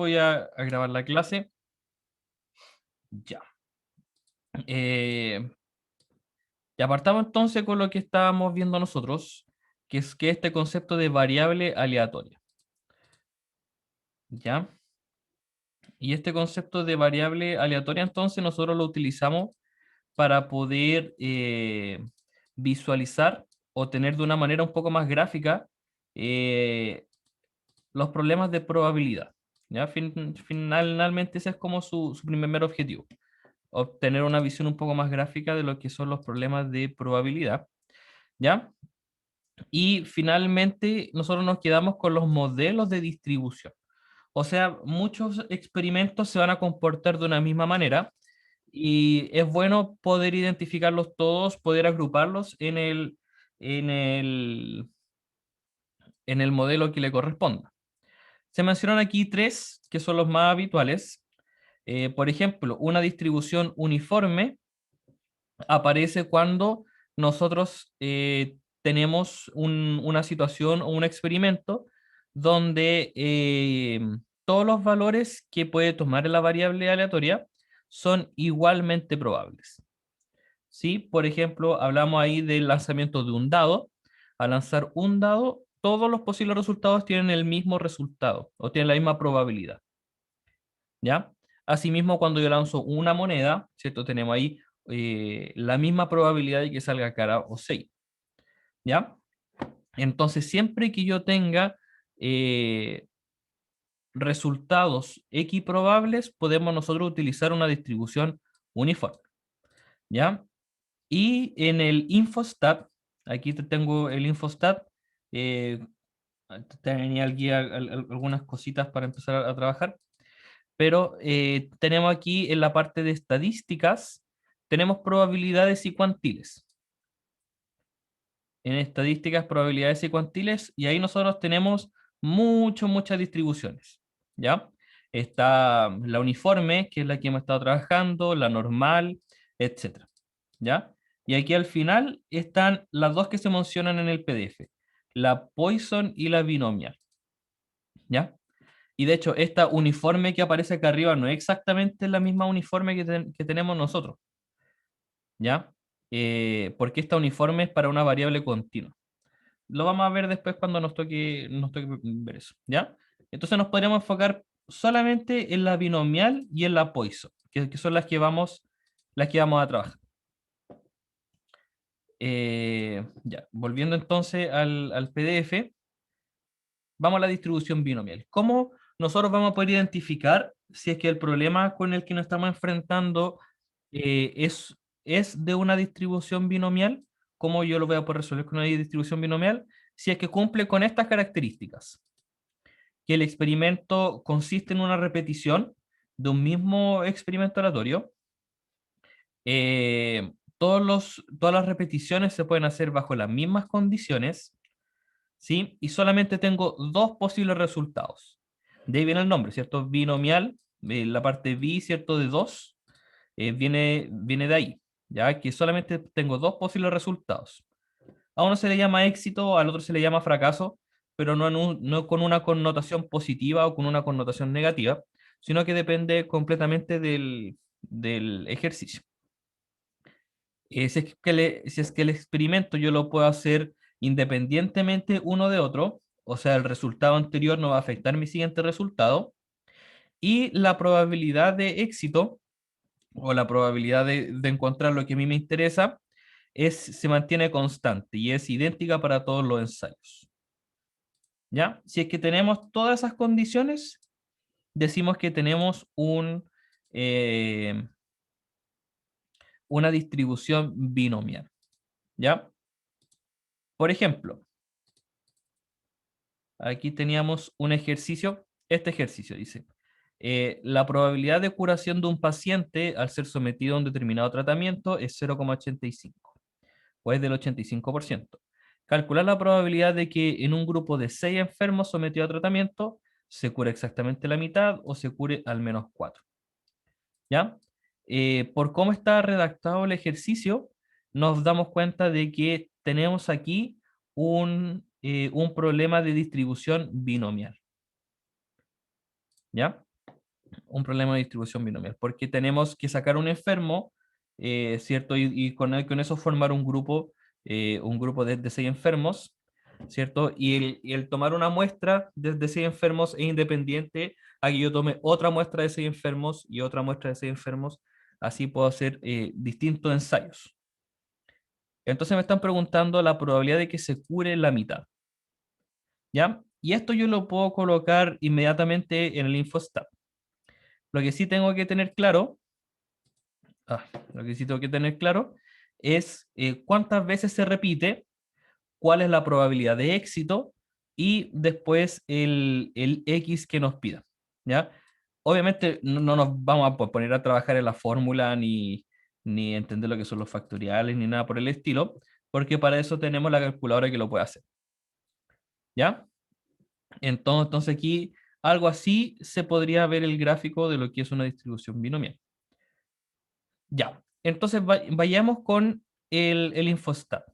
voy a grabar la clase. Ya. Ya partamos entonces con lo que estábamos viendo nosotros, que es que este concepto de variable aleatoria. ¿Ya? Y este concepto de variable aleatoria entonces nosotros lo utilizamos para poder visualizar o tener de una manera un poco más gráfica eh, los problemas de probabilidad. ¿Ya? Finalmente ese es como su primer objetivo, obtener una visión un poco más gráfica de lo que son los problemas de probabilidad. ¿Ya? Y finalmente nosotros nos quedamos con los modelos de distribución. O sea, muchos experimentos se van a comportar de una misma manera y es bueno poder identificarlos todos, poder agruparlos en el, en el modelo que le corresponda. Se mencionan aquí tres que son los más habituales. Por ejemplo, una distribución uniforme aparece cuando nosotros tenemos una situación o un experimento donde todos los valores que puede tomar la variable aleatoria son igualmente probables. ¿Sí? Por ejemplo, hablamos ahí del lanzamiento de un dado. Al lanzar un dado, todos los posibles resultados tienen el mismo resultado o tienen la misma probabilidad. ¿Ya? Asimismo, cuando yo lanzo una moneda, ¿cierto? Tenemos ahí la misma probabilidad de que salga cara o 6, ¿ya? Entonces, siempre que yo tenga eh, resultados equiprobables, podemos nosotros utilizar una distribución uniforme, ¿ya? Y en el infostat, aquí te tengo el infostat, eh, tenía aquí algunas cositas para empezar a trabajar. Pero tenemos aquí en la parte de estadísticas, tenemos probabilidades y cuantiles. En estadísticas, probabilidades y cuantiles, y ahí nosotros tenemos muchas distribuciones, ¿ya? Está la uniforme, que es la que hemos estado trabajando, la normal, etcétera, ¿ya? Y aquí al final están las dos que se mencionan en el PDF, la Poisson y la binomial, ¿ya? Y de hecho, esta uniforme que aparece acá arriba no es exactamente la misma uniforme que tenemos nosotros, ¿ya? Porque esta uniforme es para una variable continua. Lo vamos a ver después cuando nos toque ver eso, ¿ya? Entonces nos podríamos enfocar solamente en la binomial y en la Poisson, que son las que vamos a trabajar. Ya, volviendo entonces al PDF, vamos a la distribución binomial. ¿Cómo nosotros vamos a poder identificar si es que el problema con el que nos estamos enfrentando es de una distribución binomial? ¿Cómo yo lo voy a poder resolver con una distribución binomial? Si es que cumple con estas características, que el experimento consiste en una repetición de un mismo experimento aleatorio. Todas las repeticiones se pueden hacer bajo las mismas condiciones, ¿sí? Y solamente tengo dos posibles resultados. De ahí viene el nombre, ¿cierto? Binomial, la parte bi, ¿cierto? De 2, viene de ahí, ¿ya? Que solamente tengo dos posibles resultados. A uno se le llama éxito, al otro se le llama fracaso, pero no con una connotación positiva o con una connotación negativa, sino que depende completamente del ejercicio. Si es que el experimento yo lo puedo hacer independientemente uno de otro, o sea, el resultado anterior no va a afectar mi siguiente resultado, y la probabilidad de éxito o la probabilidad de encontrar lo que a mí me interesa se mantiene constante y es idéntica para todos los ensayos. ¿Ya? Si es que tenemos todas esas condiciones, decimos que tenemos una distribución binomial. ¿Ya? Por ejemplo, aquí teníamos un ejercicio, este ejercicio dice, la probabilidad de curación de un paciente al ser sometido a un determinado tratamiento es 0,85, o es del 85%. Calcular la probabilidad de que en un grupo de 6 enfermos sometidos a tratamiento se cure exactamente la mitad o se cure al menos 4. ¿Ya? Por cómo está redactado el ejercicio, nos damos cuenta de que tenemos aquí un problema de distribución binomial. ¿Ya? un problema de distribución binomial, porque tenemos que sacar un enfermo, ¿cierto? Y con eso formar un grupo de 6 enfermos, ¿cierto? Y el tomar una muestra de 6 enfermos es independiente a que yo tome otra muestra de 6 enfermos y otra muestra de 6 enfermos, así puedo hacer distintos ensayos. Entonces me están preguntando la probabilidad de que se cure la mitad, ¿ya? Y esto yo lo puedo colocar inmediatamente en el InfoStat. Lo que sí tengo que tener claro, lo que sí tengo que tener claro es cuántas veces se repite, cuál es la probabilidad de éxito y después el X que nos pida, ¿ya? Obviamente no nos vamos a poner a trabajar en la fórmula ni entender lo que son los factoriales ni nada por el estilo, porque para eso tenemos la calculadora que lo puede hacer, ¿ya? Entonces aquí algo así se podría ver el gráfico de lo que es una distribución binomial. Ya, entonces vayamos con el InfoStat.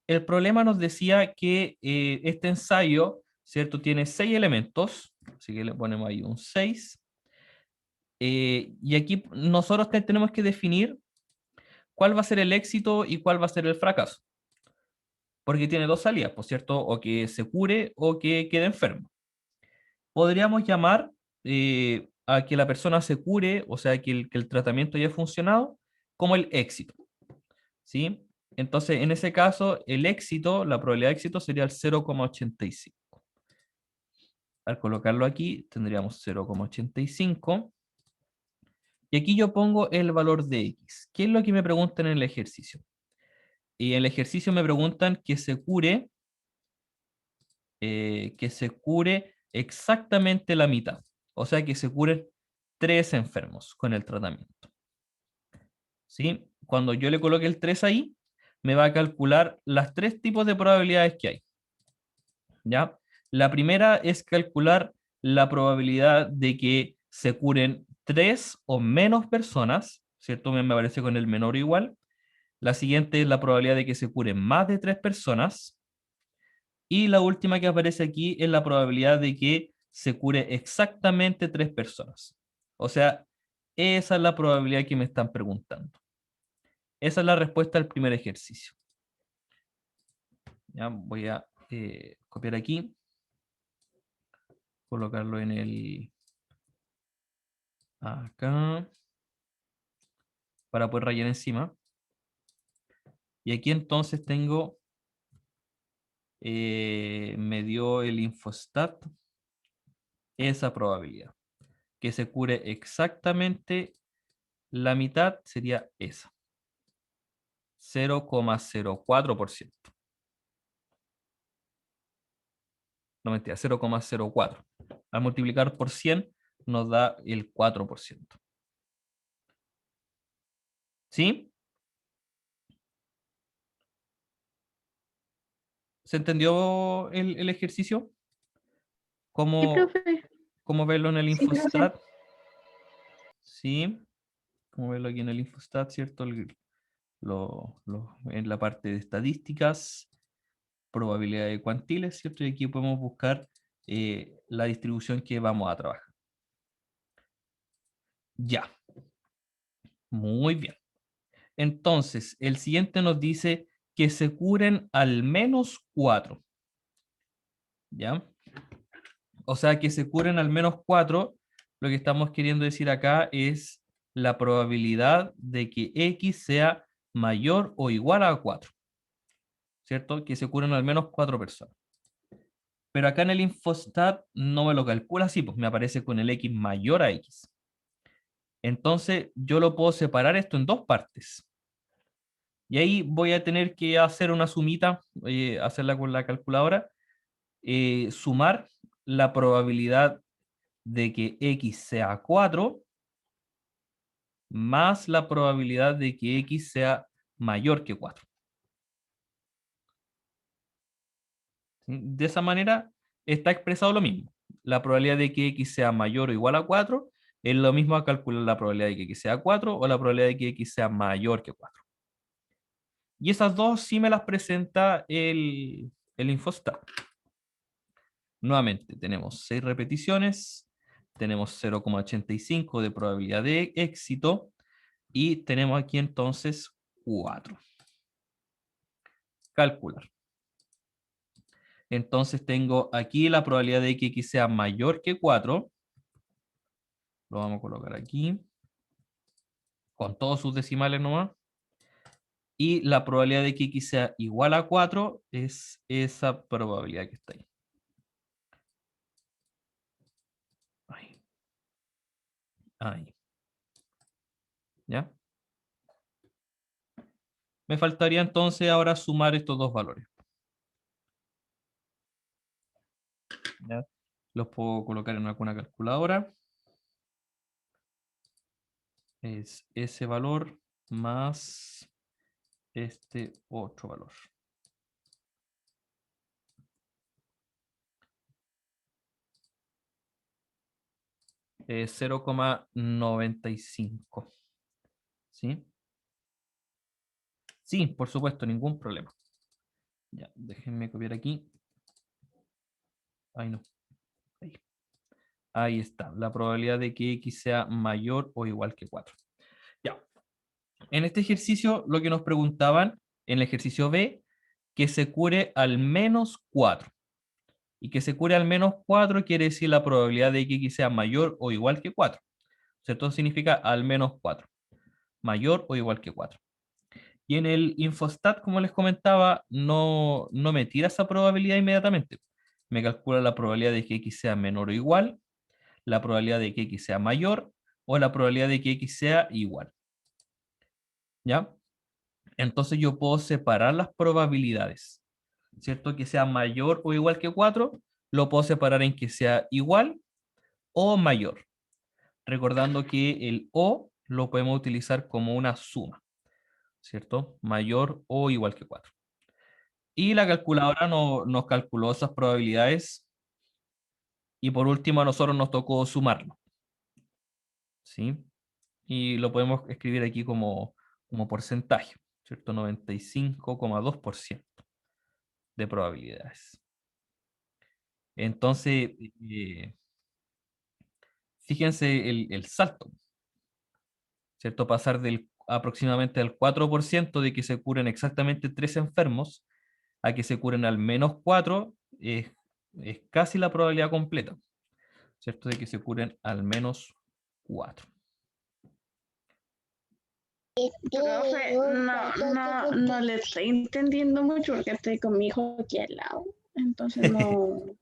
El problema nos decía que este ensayo, ¿cierto? Tiene 6 elementos, así que le ponemos ahí un 6. Y aquí nosotros tenemos que definir cuál va a ser el éxito y cuál va a ser el fracaso. Porque tiene dos salidas, por cierto, o que se cure o que quede enfermo. Podríamos llamar a que la persona se cure, o sea, que el tratamiento haya funcionado, como el éxito, ¿sí? Entonces, en ese caso, el éxito, la probabilidad de éxito sería el 0,85. Al colocarlo aquí, tendríamos 0,85. Y aquí yo pongo el valor de X. ¿Qué es lo que me preguntan en el ejercicio? Y en el ejercicio me preguntan que se cure exactamente la mitad. O sea, que se curen 3 enfermos con el tratamiento. ¿Sí? Cuando yo le coloque el 3 ahí, me va a calcular las 3 tipos de probabilidades que hay. ¿Ya? La primera es calcular la probabilidad de que se curen 3 o menos personas, ¿cierto? Me aparece con el menor o igual. La siguiente es la probabilidad de que se curen más de 3 personas. Y la última que aparece aquí es la probabilidad de que se cure exactamente 3 personas. O sea, esa es la probabilidad que me están preguntando. Esa es la respuesta al primer ejercicio. Ya voy a copiar aquí, colocarlo en el acá para poder rayar encima. Y aquí entonces tengo, me dio el InfoStat esa probabilidad. Que se cure exactamente la mitad sería esa. 0,04%. No mentira, 0,04. Al multiplicar por 100 nos da el 4%. ¿Sí? ¿Se entendió el ejercicio? Sí, ¿Cómo, profe. cómo verlo en el Sí, profe. InfoStat? Sí, cómo verlo aquí en el InfoStat, ¿cierto? En la parte de estadísticas, probabilidad de cuantiles, ¿cierto? Y aquí podemos buscar la distribución que vamos a trabajar. Ya, muy bien. Entonces, el siguiente nos dice que se curen al menos 4. ¿Ya? O sea, que se curen al menos 4, lo que estamos queriendo decir acá es la probabilidad de que X sea mayor o igual a 4, ¿cierto? Que se curen al menos 4 personas. Pero acá en el InfoStat no me lo calcula así, pues me aparece con el X mayor a X. Entonces, yo lo puedo separar esto en dos partes. Y ahí voy a tener que hacer una sumita, hacerla con la calculadora, sumar la probabilidad de que X sea 4 más la probabilidad de que X sea mayor que 4. ¿Sí? De esa manera está expresado lo mismo. La probabilidad de que X sea mayor o igual a 4 es lo mismo a calcular la probabilidad de que X sea 4 o la probabilidad de que X sea mayor que 4. Y esas dos sí me las presenta el InfoStat. Nuevamente, tenemos 6 repeticiones, tenemos 0,85 de probabilidad de éxito, y tenemos aquí entonces 4. Calcular. Entonces tengo aquí la probabilidad de que x sea mayor que 4. Lo vamos a colocar aquí, con todos sus decimales nomás. Y la probabilidad de que x sea igual a 4 es esa probabilidad que está ahí. Ahí. Ahí. ¿Ya? Me faltaría entonces ahora sumar estos dos valores. ¿Ya? Los puedo colocar en alguna calculadora. Es ese valor más este otro valor. 0,95. ¿Sí? Sí, por supuesto, ningún problema. Ya, déjenme copiar aquí. Ahí no. Ahí. Ahí está. La probabilidad de que x sea mayor o igual que 4. Ya. En este ejercicio, lo que nos preguntaban, en el ejercicio B, que se cure al menos 4. Y que se cure al menos 4 quiere decir la probabilidad de que x sea mayor o igual que 4. ¿Cierto? Significa al menos 4. Mayor o igual que 4. Y en el infostat, como les comentaba, no me tira esa probabilidad inmediatamente. Me calcula la probabilidad de que x sea menor o igual, la probabilidad de que x sea mayor o la probabilidad de que x sea igual. ¿Ya? Entonces yo puedo separar las probabilidades. ¿Cierto? Que sea mayor o igual que 4, lo puedo separar en que sea igual o mayor. Recordando que el o lo podemos utilizar como una suma. ¿Cierto? Mayor o igual que 4. Y la calculadora nos calculó esas probabilidades y por último a nosotros nos tocó sumarlo. ¿Sí? Y lo podemos escribir aquí como porcentaje, ¿cierto? 95,2% de probabilidades. Entonces, fíjense el salto, ¿cierto? Pasar del aproximadamente al 4% de que se curen exactamente 3 enfermos a que se curen al menos 4 es casi la probabilidad completa, ¿cierto? De que se curen al menos 4. Profe, no le estoy entendiendo mucho porque estoy con mi hijo aquí al lado. Entonces no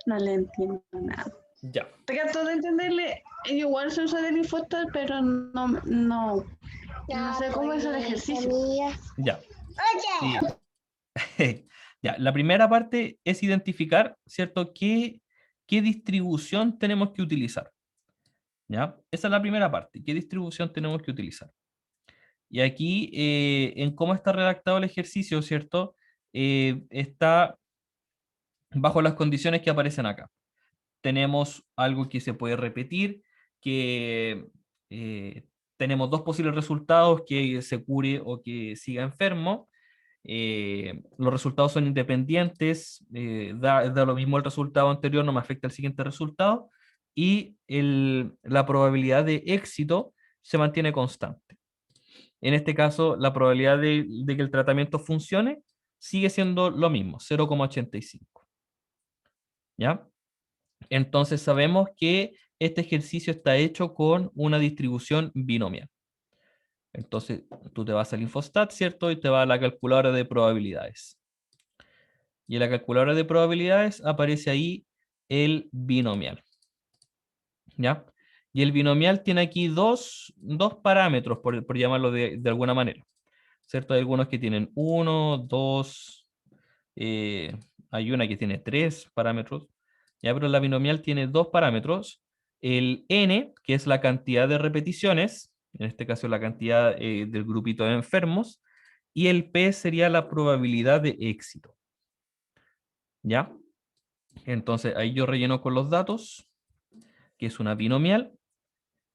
le entiendo nada. Ya. Trato de entenderle, igual se usa el infostat, pero no sé cómo es el ejercicio. Ya. Sí. Ya, la primera parte es identificar, ¿cierto? ¿Qué distribución tenemos que utilizar? ¿Ya? Esa es la primera parte. ¿Qué distribución tenemos que utilizar? Y aquí, en cómo está redactado el ejercicio, ¿cierto? Está bajo las condiciones que aparecen acá. Tenemos algo que se puede repetir, que tenemos dos posibles resultados, que se cure o que siga enfermo. Los resultados son independientes, da lo mismo el resultado anterior, no me afecta el siguiente resultado, y la probabilidad de éxito se mantiene constante. En este caso, la probabilidad de que el tratamiento funcione sigue siendo lo mismo, 0,85. ¿Ya? Entonces sabemos que este ejercicio está hecho con una distribución binomial. Entonces tú te vas al Infostat, ¿cierto? Y te vas a la calculadora de probabilidades. Y en la calculadora de probabilidades aparece ahí el binomial. ¿Ya? Y el binomial tiene aquí dos parámetros, por llamarlo de alguna manera. ¿Cierto? Hay algunos que tienen 1, 2, hay una que tiene 3 parámetros. Ya, pero la binomial tiene dos parámetros. El n, que es la cantidad de repeticiones, en este caso la cantidad del grupito de enfermos, y el p sería la probabilidad de éxito. ¿Ya? Entonces ahí yo relleno con los datos, que es una binomial.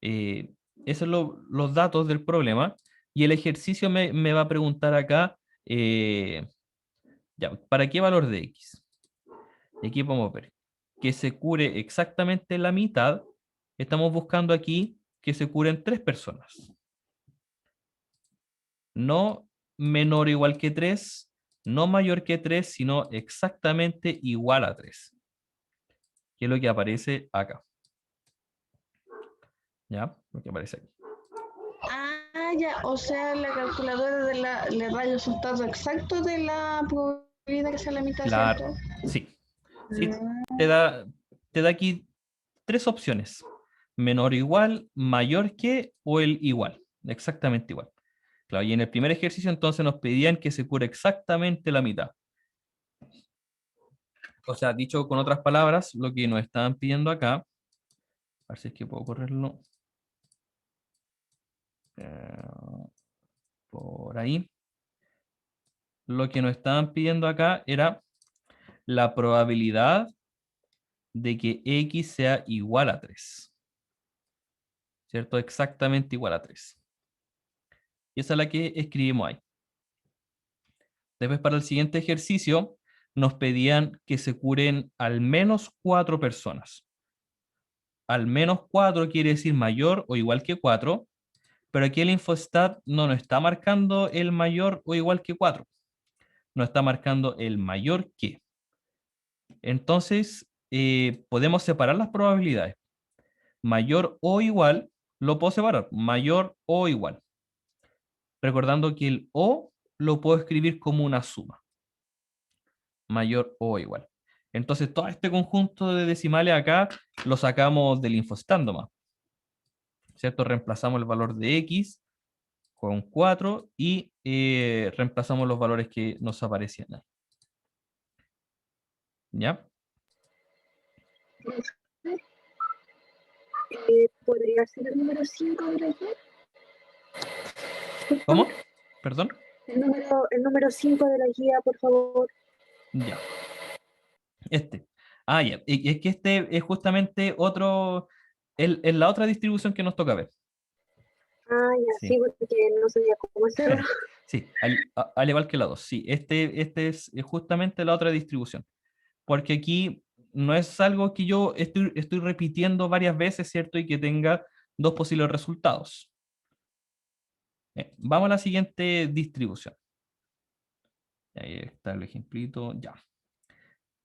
Esos son los datos del problema. Y el ejercicio me va a preguntar acá, ya, ¿para qué valor de x? Y aquí podemos ver. que se cure exactamente la mitad, estamos buscando aquí que se curen 3 personas. No menor o igual que 3, no mayor que 3, sino exactamente igual a 3. Que es lo que aparece acá. ¿Ya? Lo que aparece aquí. Ah, ya, o sea, la calculadora le da el resultado exacto de la probabilidad que sea la mitad, Claro, ¿cierto? sí. Sí, te da aquí 3 opciones. Menor o igual, mayor que o el igual. Exactamente igual. Claro, y en el primer ejercicio entonces nos pedían que se cure exactamente la mitad. O sea, dicho con otras palabras, lo que nos estaban pidiendo acá, a ver si es que puedo correrlo por ahí. Lo que nos estaban pidiendo acá era la probabilidad de que x sea igual a 3. ¿Cierto? Exactamente igual a 3. Y esa es la que escribimos ahí. Después, para el siguiente ejercicio, nos pedían que se curen al menos 4 personas. Al menos 4 quiere decir mayor o igual que 4, pero aquí el infostat no nos está marcando el mayor o igual que 4. Nos está marcando el mayor que. Entonces, podemos separar las probabilidades. Mayor o igual, lo puedo separar. Mayor o igual. Recordando que el o lo puedo escribir como una suma. Mayor o igual. Entonces, todo este conjunto de decimales acá lo sacamos del infostat nomás. ¿Cierto? Reemplazamos el valor de x con 4 y reemplazamos los valores que nos aparecían ahí. ¿Ya? ¿Podría ser el número 5 de la guía? ¿Cómo? ¿Perdón? El número 5 de la guía, por favor. Ya. Este. Ah, ya. Y es que este es justamente otro, es la otra distribución que nos toca ver. Ah, ya, sí, Sí. porque no sabía cómo hacerlo. Sí, al igual que la 2. Sí, este es justamente la otra distribución. Porque aquí no es algo que yo estoy repitiendo varias veces, ¿cierto? Y que tenga dos posibles resultados. Vamos a la siguiente distribución. Ahí está el ejemplito, ya.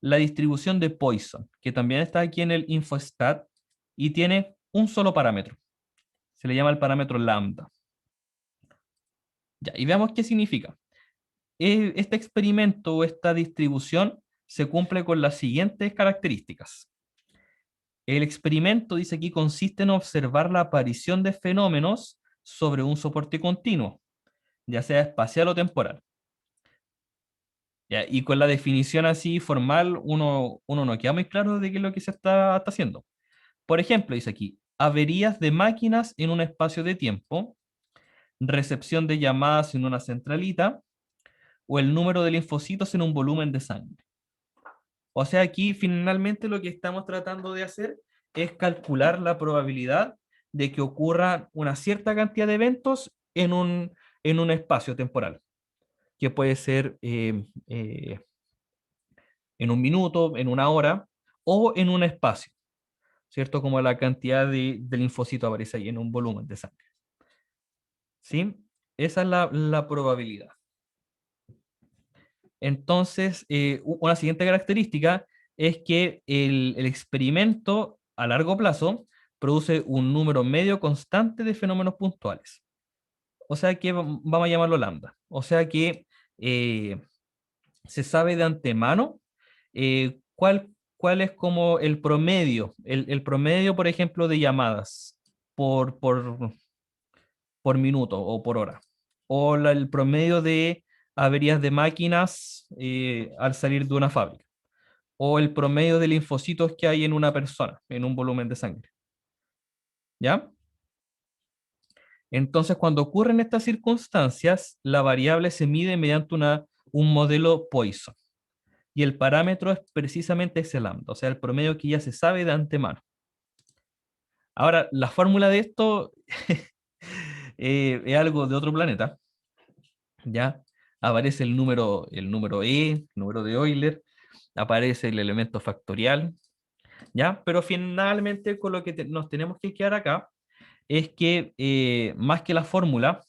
La distribución de Poisson, que también está aquí en el infostat y tiene un solo parámetro. Se le llama el parámetro lambda. Ya, y veamos qué significa. Este experimento o esta distribución se cumple con las siguientes características. El experimento, dice aquí, consiste en observar la aparición de fenómenos sobre un soporte continuo, ya sea espacial o temporal. Ya, y con la definición así formal, uno no queda muy claro de qué es lo que se está haciendo. Por ejemplo, dice aquí, averías de máquinas en un espacio de tiempo, recepción de llamadas en una centralita, o el número de linfocitos en un volumen de sangre. O sea, aquí finalmente lo que estamos tratando de hacer es calcular la probabilidad de que ocurra una cierta cantidad de eventos en un espacio temporal, que puede ser en un minuto, en una hora, o en un espacio, ¿cierto? Como la cantidad de linfocitos aparece ahí en un volumen de sangre. ¿Sí? Esa es la probabilidad. Entonces, una siguiente característica es que el experimento a largo plazo produce un número medio constante de fenómenos puntuales. O sea que vamos a llamarlo lambda. O sea que se sabe de antemano cuál es como el promedio, el promedio, por ejemplo, de llamadas por, por, por minuto o por hora. O el promedio de averías de máquinas al salir de una fábrica. O el promedio de linfocitos que hay en una persona, en un volumen de sangre. ¿Ya? Entonces, cuando ocurren estas circunstancias, la variable se mide mediante un modelo Poisson. Y el parámetro es precisamente ese lambda, o sea, el promedio que ya se sabe de antemano. Ahora, la fórmula de esto es algo de otro planeta. ¿Ya? Aparece el número E, el número de Euler, aparece el elemento factorial, ¿Ya? Pero finalmente con lo que nos tenemos que quedar acá es que más que la fórmula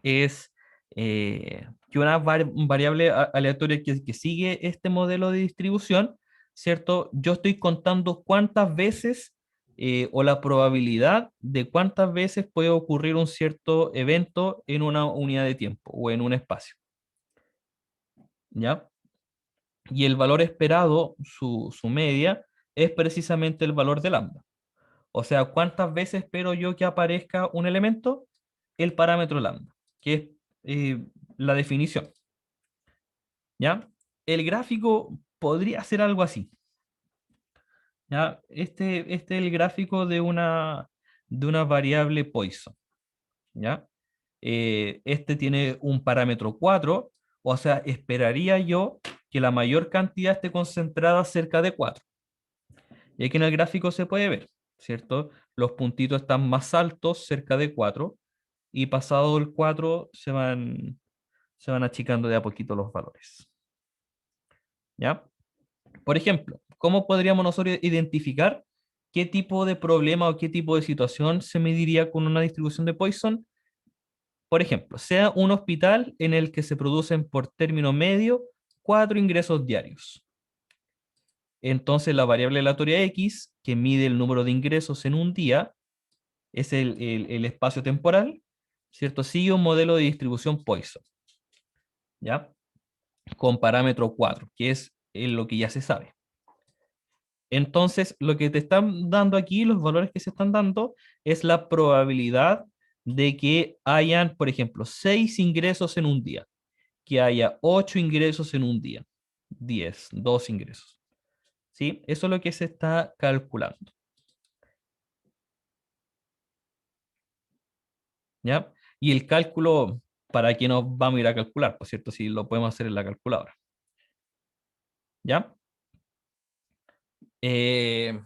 es que una variable aleatoria que sigue este modelo de distribución, ¿cierto? Yo estoy contando cuántas veces o la probabilidad de cuántas veces puede ocurrir un cierto evento en una unidad de tiempo o en un espacio, ¿ya? Y el valor esperado, su media, es precisamente el valor de lambda. O sea, ¿cuántas veces espero yo que aparezca un elemento? El parámetro lambda, que es la definición. ¿Ya? El gráfico podría ser algo así. ¿Ya? Este es el gráfico de una variable Poisson. ¿Ya? Este tiene un parámetro 4, o sea, esperaría yo que la mayor cantidad esté concentrada cerca de 4. Y aquí en el gráfico se puede ver, ¿cierto? Los puntitos están más altos, cerca de 4, y pasado el 4 se van achicando de a poquito los valores. ¿Ya? Por ejemplo, ¿cómo podríamos nosotros identificar qué tipo de problema o qué tipo de situación se mediría con una distribución de Poisson? Por ejemplo, sea un hospital en el que se producen por término medio 4 ingresos diarios. Entonces la variable aleatoria X, que mide el número de ingresos en un día, es el espacio temporal, ¿cierto? Sigue un modelo de distribución Poisson, ¿ya? Con parámetro 4, que es lo que ya se sabe. Entonces, lo que te están dando aquí, los valores que se están dando, es la probabilidad de que hayan, por ejemplo, 6 ingresos en un día, que haya 8 ingresos en un día, 10, 2 ingresos. ¿Sí? Eso es lo que se está calculando. ¿Ya? Y el cálculo, ¿para qué nos vamos a ir a calcular? Por cierto, si lo podemos hacer en la calculadora. ¿Ya? ¿Se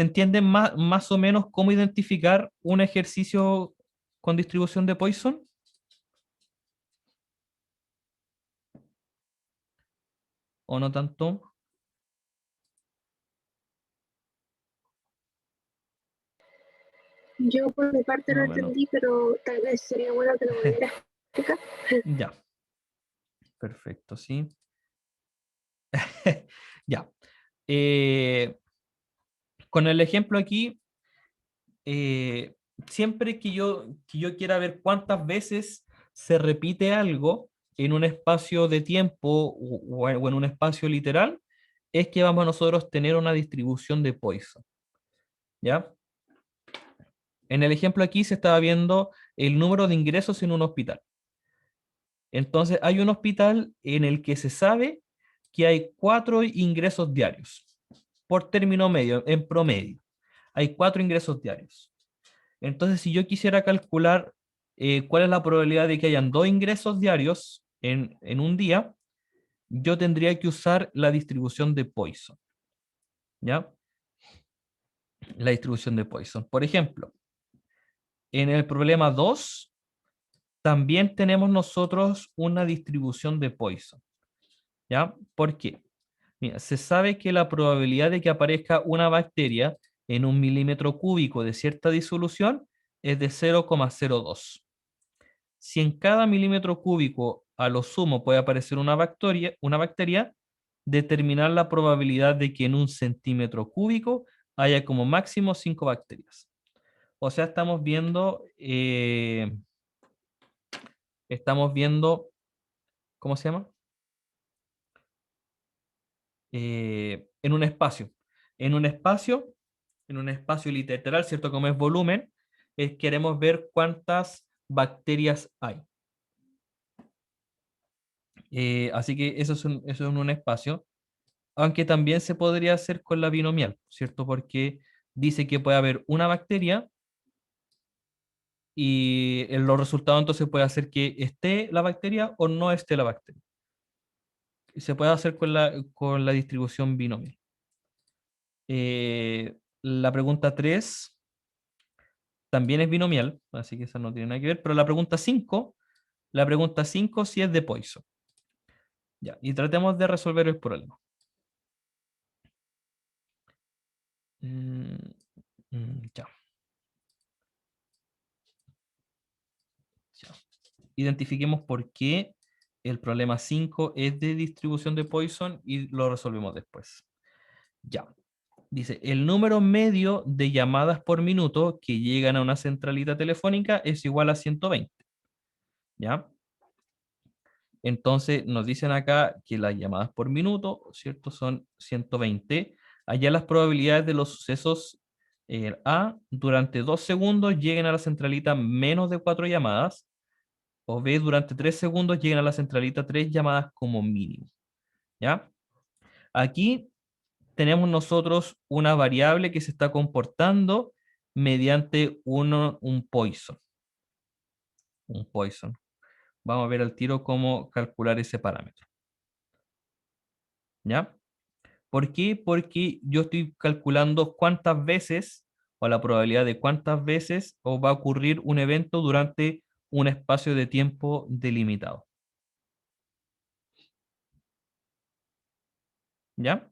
entiende más o menos cómo identificar un ejercicio con distribución de Poisson? ¿O no tanto? Yo por mi parte Más lo o menos. entendí, pero tal vez sería bueno que lo volvieras a explicar. Ya. Perfecto, sí. Ya. Con el ejemplo aquí, siempre que yo quiera ver cuántas veces se repite algo en un espacio de tiempo o en un espacio literal, es que vamos a nosotros tener una distribución de Poisson. ¿Ya? En el ejemplo aquí se estaba viendo el número de ingresos en un hospital. Entonces, hay un hospital en el que se sabe que hay 4 ingresos diarios por término medio, en promedio. Hay 4 ingresos diarios. Entonces, si yo quisiera calcular cuál es la probabilidad de que hayan 2 ingresos diarios en un día, yo tendría que usar la distribución de Poisson. ¿Ya? La distribución de Poisson. Por ejemplo, en el problema 2, también tenemos nosotros una distribución de Poisson. ¿Ya? ¿Por qué? Mira, se sabe que la probabilidad de que aparezca una bacteria en un milímetro cúbico de cierta disolución es de 0,02. Si en cada milímetro cúbico a lo sumo puede aparecer una bacteria, determinar la probabilidad de que en un centímetro cúbico haya como máximo 5 bacterias. O sea, estamos viendo, ¿cómo se llama? En un espacio. En un espacio, en un espacio literal, ¿cierto? Como es volumen, queremos ver cuántas bacterias hay. Así que eso es un espacio, aunque también se podría hacer con la binomial, ¿cierto? Porque dice que puede haber una bacteria y en los resultados entonces puede hacer que esté la bacteria o no esté la bacteria. Y se puede hacer con la distribución binomial. La pregunta 3 también es binomial, así que esa no tiene nada que ver, pero la pregunta 5 sí es de Poisson. Ya, y tratemos de resolver el problema. Ya. Ya. Identifiquemos por qué el problema 5 es de distribución de Poisson y lo resolvemos después. Ya. Dice, el número medio de llamadas por minuto que llegan a una centralita telefónica es igual a 120. ¿Ya? Entonces nos dicen acá que las llamadas por minuto, ¿cierto? Son 120. Allá las probabilidades de los sucesos A, durante 2 segundos lleguen a la centralita menos de 4 llamadas, o B, durante 3 segundos lleguen a la centralita 3 llamadas como mínimo. ¿Ya? Aquí tenemos nosotros una variable que se está comportando mediante un Poisson. Un Poisson. Vamos a ver al tiro cómo calcular ese parámetro. ¿Ya? ¿Por qué? Porque yo estoy calculando cuántas veces, o la probabilidad de cuántas veces va a ocurrir un evento durante un espacio de tiempo delimitado. ¿Ya?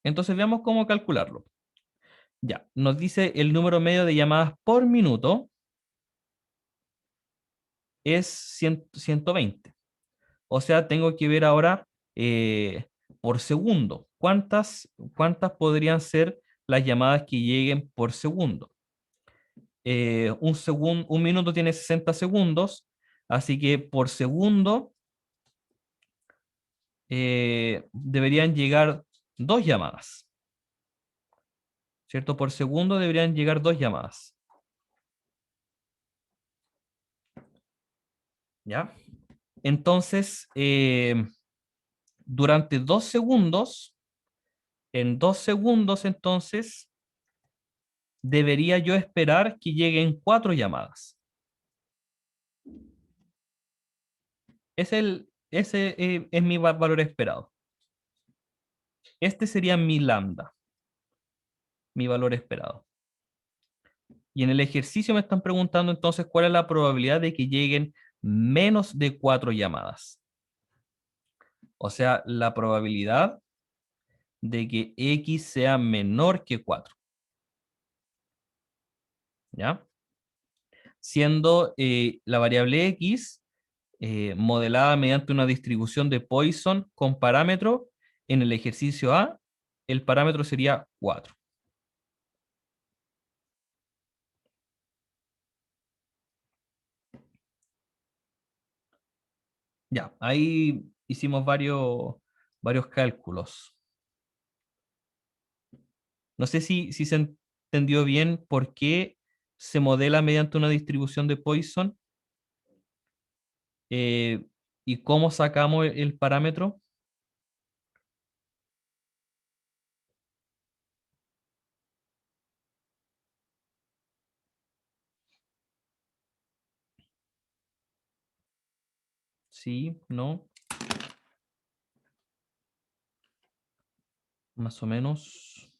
Entonces veamos cómo calcularlo. Ya, nos dice el número medio de llamadas por minuto es 120. O sea, tengo que ver ahora por segundo. ¿Cuántas podrían ser las llamadas que lleguen por segundo? Un minuto tiene 60 segundos, así que por segundo deberían llegar 2 llamadas. ¿Cierto? Por segundo deberían llegar 2 llamadas. ¿Ya? Entonces, durante 2 segundos, en 2 segundos entonces, debería yo esperar que lleguen 4 llamadas. Ese es mi valor esperado. Este sería mi lambda, mi valor esperado. Y en el ejercicio me están preguntando entonces cuál es la probabilidad de que lleguen menos de 4 llamadas. O sea, la probabilidad de que X sea menor que 4. ¿Ya? Siendo la variable X modelada mediante una distribución de Poisson con parámetro, en el ejercicio A, el parámetro sería 4. Ya, ahí hicimos varios cálculos. No sé si se entendió bien por qué se modela mediante una distribución de Poisson y cómo sacamos el parámetro. Sí, no, más o menos.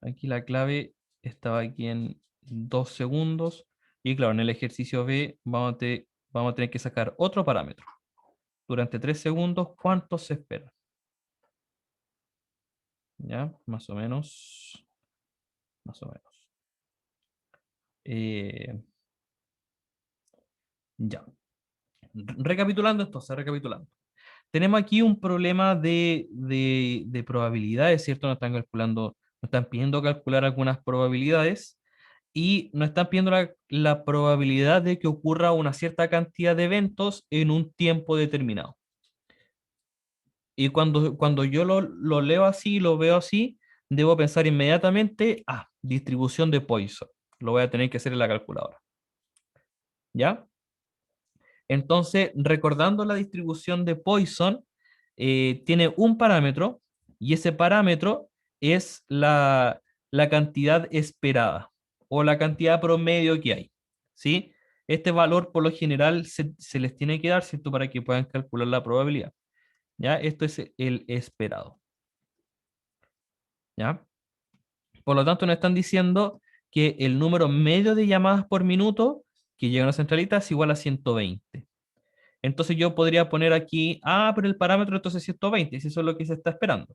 Aquí la clave estaba aquí en 2 segundos. Y claro, en el ejercicio B vamos a tener que sacar otro parámetro. Durante 3 segundos, ¿cuánto se espera? ¿Ya? Más o menos. Más o menos. Ya. Recapitulando entonces, recapitulando. Tenemos aquí un problema de probabilidades, ¿cierto? Nos están calculando, nos están pidiendo calcular algunas probabilidades y nos están pidiendo la probabilidad de que ocurra una cierta cantidad de eventos en un tiempo determinado. Y cuando yo lo leo así, lo veo así, debo pensar inmediatamente, distribución de Poisson. Lo voy a tener que hacer en la calculadora. ¿Ya? Entonces, recordando la distribución de Poisson, tiene un parámetro y ese parámetro es la cantidad esperada o la cantidad promedio que hay. ¿Sí? Este valor por lo general se les tiene que dar, ¿cierto? Para que puedan calcular la probabilidad. ¿Ya? Esto es el esperado. ¿Ya? Por lo tanto, nos están diciendo que el número medio de llamadas por minuto que llega a una centralita es igual a 120. Entonces yo podría poner aquí, pero el parámetro entonces es 120, si eso es lo que se está esperando.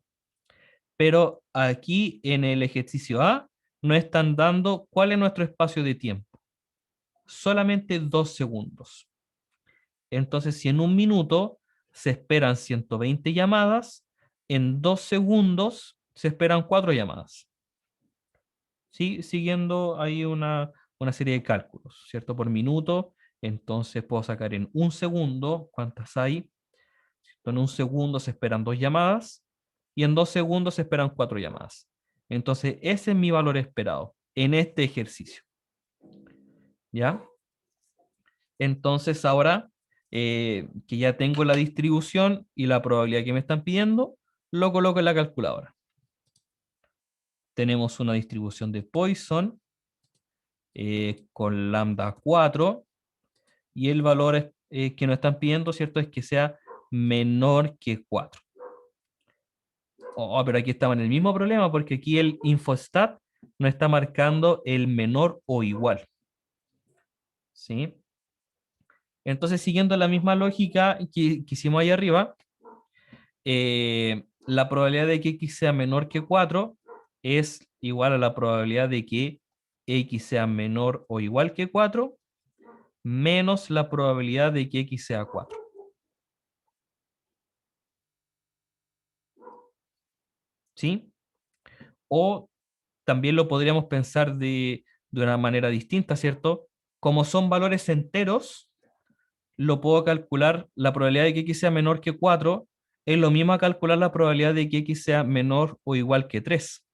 Pero aquí en el ejercicio A nos están dando cuál es nuestro espacio de tiempo. Solamente 2 segundos. Entonces, si en un minuto se esperan 120 llamadas, en 2 segundos se esperan 4 llamadas. ¿Sí? Siguiendo ahí una serie de cálculos, ¿cierto? Por minuto, entonces puedo sacar en un segundo cuántas hay. En un segundo se esperan 2 llamadas y en 2 segundos se esperan 4 llamadas. Entonces, ese es mi valor esperado en este ejercicio. ¿Ya? Entonces, ahora que ya tengo la distribución y la probabilidad que me están pidiendo, lo coloco en la calculadora. Tenemos una distribución de Poisson con lambda 4 y el valor que nos están pidiendo, ¿cierto? Es que sea menor que 4. Pero aquí estamos en el mismo problema porque aquí el infostat nos está marcando el menor o igual. ¿Sí? Entonces, siguiendo la misma lógica que hicimos ahí arriba, la probabilidad de que x sea menor que 4 es igual a la probabilidad de que x sea menor o igual que 4 menos la probabilidad de que x sea 4. ¿Sí? O también lo podríamos pensar de una manera distinta, ¿cierto? Como son valores enteros, lo puedo calcular, la probabilidad de que x sea menor que 4 es lo mismo a calcular la probabilidad de que x sea menor o igual que 3,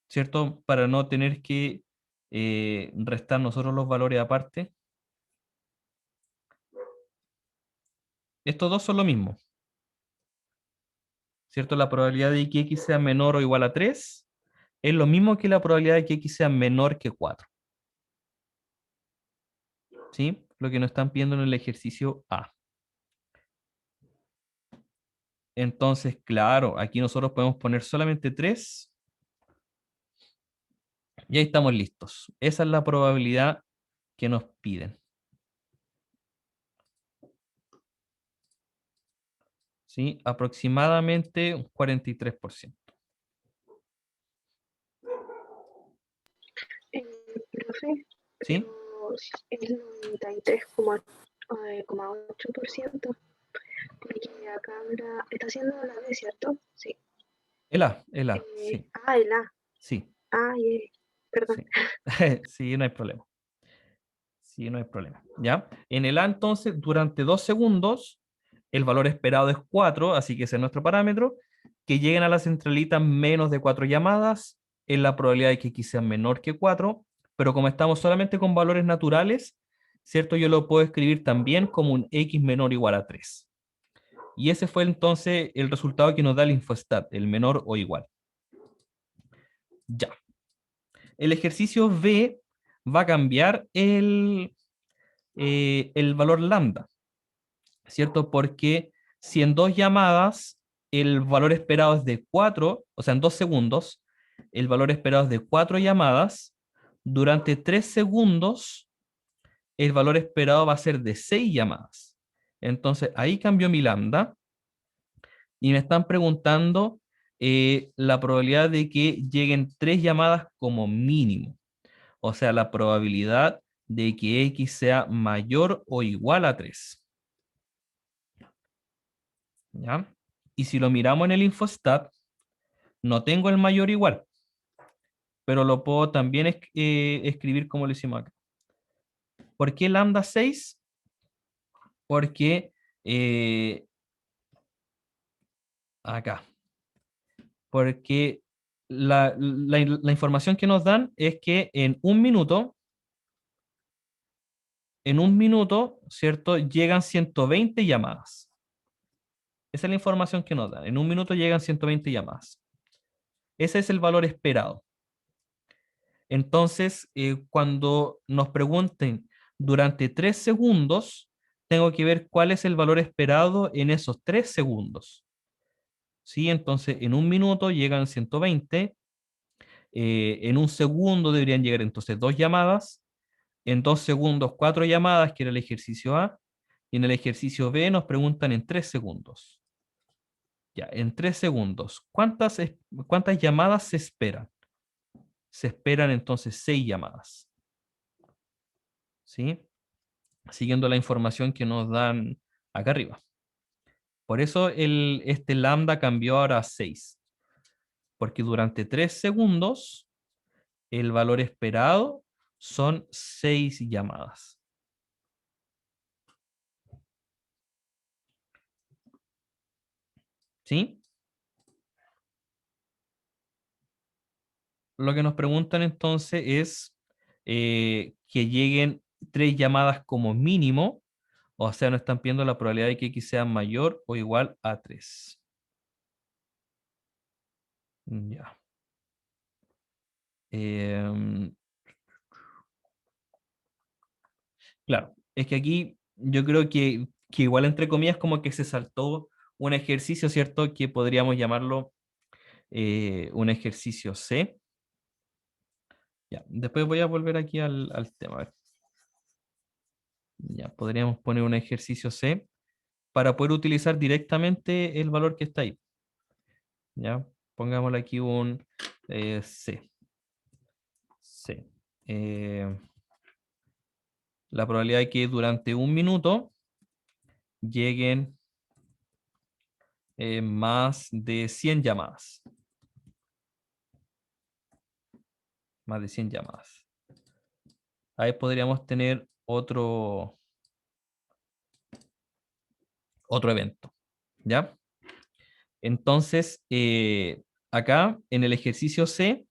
¿cierto? Para no tener que restar nosotros los valores aparte. Estos dos son lo mismo, ¿cierto? La probabilidad de que x sea menor o igual a 3 es lo mismo que la probabilidad de que x sea menor que 4. ¿Sí? Lo que nos están pidiendo en el ejercicio A. Entonces, claro, aquí nosotros podemos poner solamente 3 y ahí estamos listos. Esa es la probabilidad que nos piden. ¿Sí? Aproximadamente un 43%. Profe, ¿Sí? el 93,8%, porque acá está haciendo la B, ¿cierto? Sí. El A, sí. El A. Sí, Perdón. sí. Sí, no hay problema. Sí, no hay problema. ¿Ya? En el A, entonces, durante 2 segundos, el valor esperado es 4, así que ese es nuestro parámetro. Que lleguen a la centralita menos de 4 llamadas, es la probabilidad de que X sea menor que 4, pero como estamos solamente con valores naturales, ¿cierto? Yo lo puedo escribir también como un X menor o igual a 3. Y ese fue entonces el resultado que nos da el infostat, el menor o igual. Ya. El ejercicio B va a cambiar el valor lambda, ¿cierto? Porque si en 2 llamadas el valor esperado es de 4, o sea, en 2 segundos, el valor esperado es de 4 llamadas, durante 3 segundos el valor esperado va a ser de 6 llamadas. Entonces ahí cambió mi lambda y me están preguntando la probabilidad de que lleguen 3 llamadas como mínimo. O sea, la probabilidad de que X sea mayor o igual a 3. ¿Ya? Y si lo miramos en el infostat, no tengo el mayor igual, pero lo puedo también escribir como lo hicimos acá. ¿Por qué lambda 6? Porque acá. Porque la información que nos dan es que en un minuto, ¿cierto? Llegan 120 llamadas. Esa es la información que nos dan. En un minuto llegan 120 llamadas. Ese es el valor esperado. Entonces, cuando nos pregunten durante 3 segundos, tengo que ver cuál es el valor esperado en esos 3 segundos. ¿Sí? Entonces, en un minuto llegan 120. En un segundo deberían llegar entonces 2 llamadas. En 2 segundos, 4 llamadas, que era el ejercicio A. Y en el ejercicio B nos preguntan en 3 segundos. Ya, en 3 segundos, ¿cuántas llamadas se esperan? Se esperan entonces 6 llamadas. ¿Sí? Siguiendo la información que nos dan acá arriba. Por eso este lambda cambió ahora a 6. Porque durante 3 segundos el valor esperado son 6 llamadas. ¿Sí? Lo que nos preguntan entonces es que lleguen 3 llamadas como mínimo, o sea, nos están pidiendo la probabilidad de que X sea mayor o igual a 3. Ya. Claro, es que aquí yo creo que igual entre comillas como que se saltó un ejercicio, ¿cierto? Que podríamos llamarlo un ejercicio C. Ya, después voy a volver aquí al tema. A ver. Ya, podríamos poner un ejercicio C para poder utilizar directamente el valor que está ahí. Ya, pongámosle aquí un C. C. La probabilidad de que durante un minuto lleguen más de 100 llamadas. Más de 100 llamadas. Ahí podríamos tener otro evento. ¿Ya? Entonces, acá en el ejercicio C,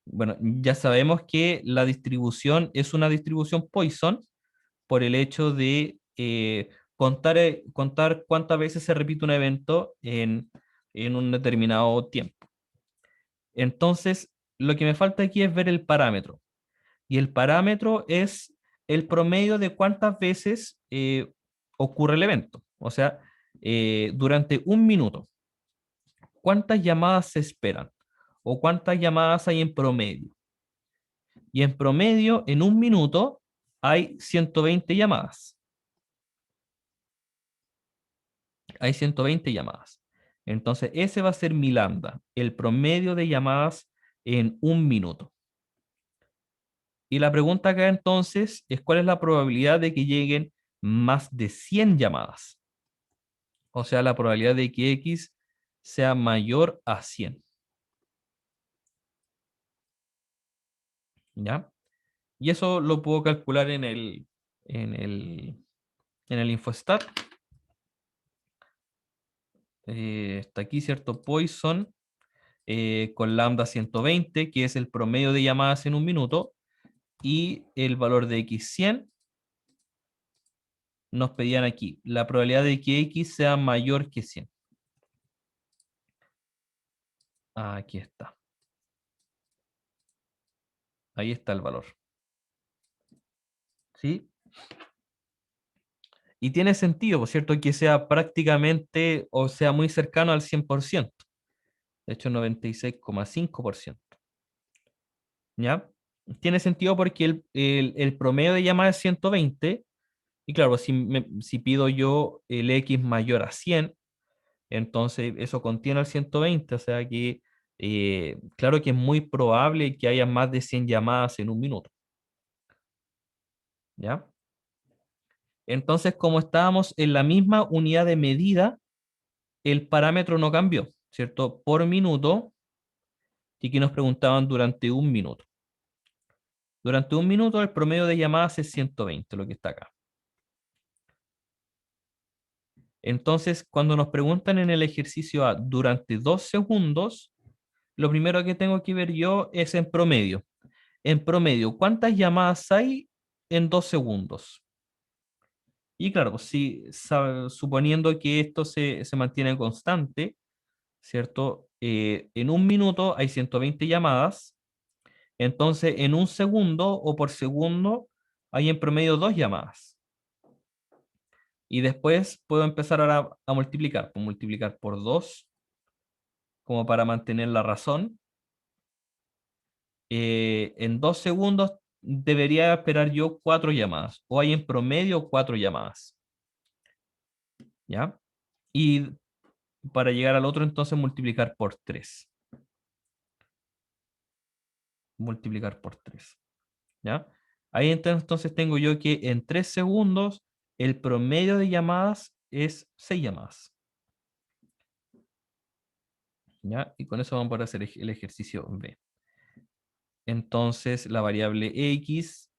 bueno, ya sabemos que la distribución es una distribución Poisson por el hecho de contar cuántas veces se repite un evento en un determinado tiempo. Entonces, lo que me falta aquí es ver el parámetro. Y el parámetro es el promedio de cuántas veces ocurre el evento. O sea, durante un minuto, ¿cuántas llamadas se esperan? ¿O cuántas llamadas hay en promedio? Y en promedio, en un minuto, hay 120 llamadas. Hay 120 llamadas. Entonces, ese va a ser mi lambda, el promedio de llamadas en un minuto. Y la pregunta acá entonces es cuál es la probabilidad de que lleguen más de 100 llamadas. O sea, la probabilidad de que X sea mayor a 100. ¿Ya? Y eso lo puedo calcular en el Infostat. Está aquí, ¿cierto? Poisson con lambda 120, que es el promedio de llamadas en un minuto, y el valor de X100. Nos pedían aquí la probabilidad de que X sea mayor que 100. Aquí está. Ahí está el valor. ¿Sí? Y tiene sentido, por cierto, que sea prácticamente o sea muy cercano al 100%. De hecho, 96,5%. ¿Ya? Tiene sentido porque el promedio de llamadas es 120. Y claro, si pido yo el X mayor a 100, entonces eso contiene el 120. O sea que, claro que es muy probable que haya más de 100 llamadas en un minuto. ¿Ya? Entonces, como estábamos en la misma unidad de medida, el parámetro no cambió, ¿cierto? Por minuto, y que nos preguntaban durante un minuto. Durante un minuto el promedio de llamadas es 120, lo que está acá. Entonces, cuando nos preguntan en el ejercicio A durante 2 segundos, lo primero que tengo que ver yo es en promedio. En promedio, ¿cuántas llamadas hay en 2 segundos? Y claro, pues si, suponiendo que esto se mantiene constante, ¿cierto? En un minuto hay 120 llamadas, entonces en un segundo o por segundo hay en promedio 2 llamadas. Y después puedo empezar ahora a multiplicar, pues multiplicar por 2 como para mantener la razón. En 2 segundos debería esperar yo 4 llamadas, o hay en promedio 4 llamadas. ¿ya? Y para llegar al otro, entonces multiplicar por 3. Multiplicar por 3. ¿Ya? Ahí entonces tengo yo que en 3 segundos el promedio de llamadas es 6 llamadas. ¿Ya? Y con eso vamos a poder hacer el ejercicio B. Entonces la variable X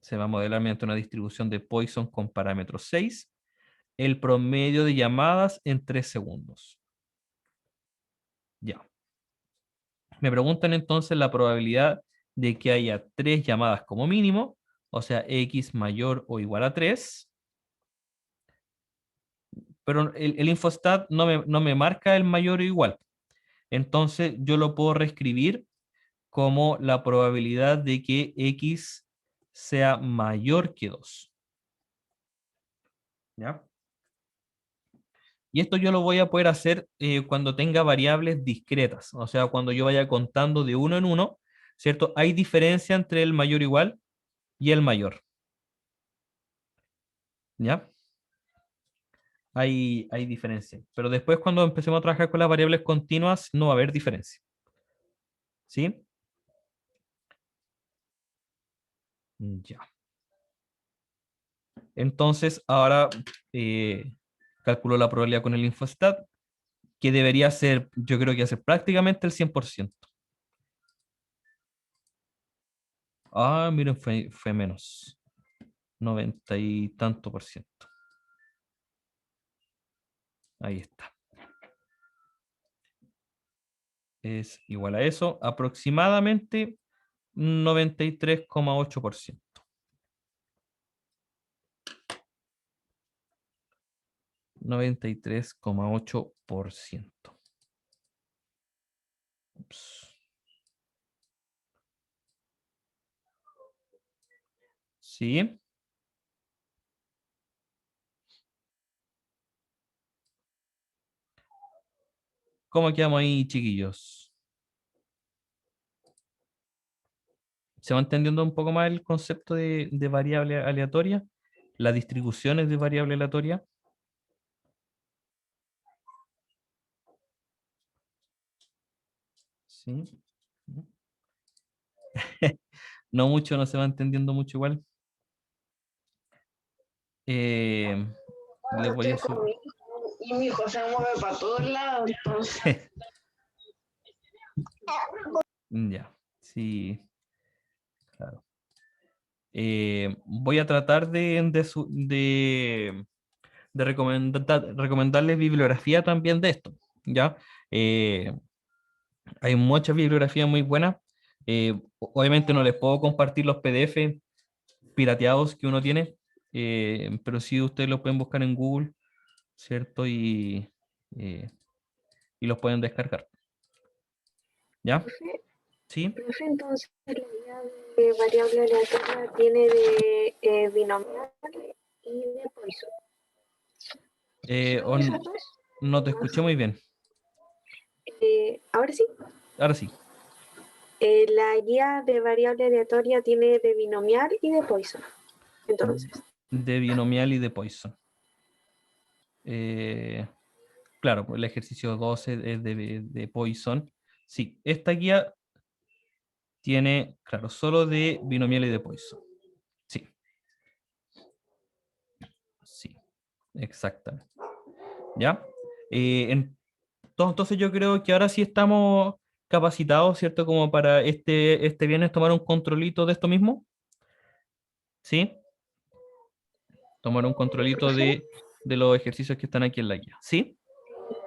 se va a modelar mediante una distribución de Poisson con parámetro 6. El promedio de llamadas en 3 segundos. Ya. Me preguntan entonces la probabilidad de que haya 3 llamadas como mínimo, o sea, X mayor o igual a 3. Pero el infostat no me marca el mayor o igual. Entonces yo lo puedo reescribir como la probabilidad de que X sea mayor que 2. ¿Ya? Y esto yo lo voy a poder hacer cuando tenga variables discretas, o sea, cuando yo vaya contando de uno en uno, ¿cierto? Hay diferencia entre el mayor igual y el mayor. ¿Ya? Hay diferencia. Pero después cuando empecemos a trabajar con las variables continuas, no va a haber diferencia. ¿Sí? Ya. Entonces, ahora calculo la probabilidad con el infostat, que debería ser, yo creo que va a ser prácticamente el 100%. Ah, miren, fue menos. 90 y tanto por ciento. Ahí está. Es igual a eso, aproximadamente 93,8%. 93,8%. ¿Sí? ¿Cómo quedamos ahí, chiquillos? ¿Se va entendiendo un poco más el concepto de variable aleatoria? Las distribuciones de variable aleatoria. ¿Sí? No mucho, no se va entendiendo mucho igual. Les voy a Estoy con mi hijo y mi hijo se mueve para todos lados, entonces. Ya, sí, claro. Voy a tratar de recomendarles bibliografía también de esto, ¿ya? Hay muchas bibliografías muy buenas. Obviamente no les puedo compartir los PDF pirateados que uno tiene, pero sí ustedes los pueden buscar en Google, ¿cierto? Eh, y los pueden descargar. ¿Ya? Profe, ¿Sí? profe, entonces la idea de variable aleatoria tiene de binomial y de Poisson. Eh, ¿Son esas on- dos? no te ¿O más? escuché muy bien. Ahora sí. Ahora sí. La guía de variable aleatoria tiene de binomial y de Poisson. Entonces, De binomial y de Poisson. Eh, claro, pues el ejercicio 12 es de Poisson. Sí, esta guía tiene, claro, solo de binomial y de Poisson. Sí, sí, exactamente. ¿Ya? Entonces yo creo que ahora sí estamos capacitados, ¿cierto? Como para este viernes tomar un controlito de esto mismo. ¿Sí? Tomar un controlito profe, de los ejercicios que están aquí en la guía. ¿Sí?